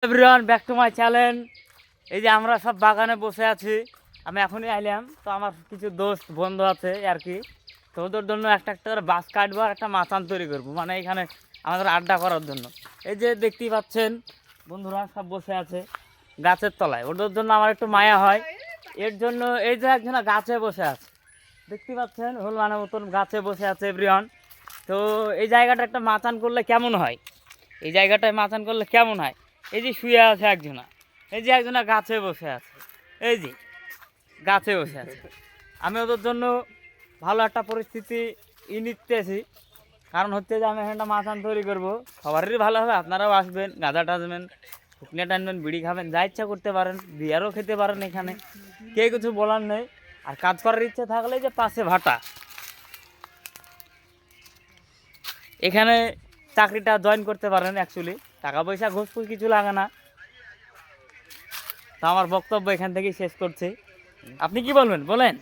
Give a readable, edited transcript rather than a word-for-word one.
Everyone back to my channel. এই যে আমরা সব বাগানে বসে আছি, আমি এখনই আইলাম। তো আমার কিছু দোস্ত বন্ধু আছে আর কি, তো ওদের জন্য একটা একটা করে বাঁশ কাটবো আর একটা মাচান তৈরি করবো, মানে এখানে আমাদের আড্ডা করার জন্য। এই যে দেখতেই পাচ্ছেন বন্ধুরা সব বসে আছে গাছের তলায়, ওদের জন্য আমার একটু মায়া হয়। এর জন্য এই যে একজন গাছে বসে আছে, দেখতে পাচ্ছেন হল মানে মতন গাছে বসে আছে এভরিওয়ান। তো এই জায়গাটা একটা মাচান করলে কেমন হয়, এই জায়গাটায় মাচান করলে কেমন হয়। এই যে শুয়ে আছে একজনা, এই যে একজনা গাছে বসে আছে, এই যে গাছে বসে আছে। আমি ওদের জন্য ভালো একটা পরিস্থিতি নিতেছি, কারণ হচ্ছে যে আমি এখানটা মাচান তৈরি করবো। সবারই ভালো হবে, আপনারাও আসবেন, গাঁজা টানবেন, শুকনো টানবেন, বিড়ি খাবেন, যা ইচ্ছা করতে পারেন, বিয়ারও খেতে পারেন এখানে, কে কিছু বলার নেই। আর কাজ করার ইচ্ছে থাকলে যে পাশে ভাটা, এখানে চাকরিটা জয়েন করতে পারেন। অ্যাকচুয়ালি টাকা পয়সা ঘুষ ফুস কিছু লাগে না। তো আমার বক্তব্য এখান থেকেই শেষ করছি। আপনি কি বলবেন বলেন?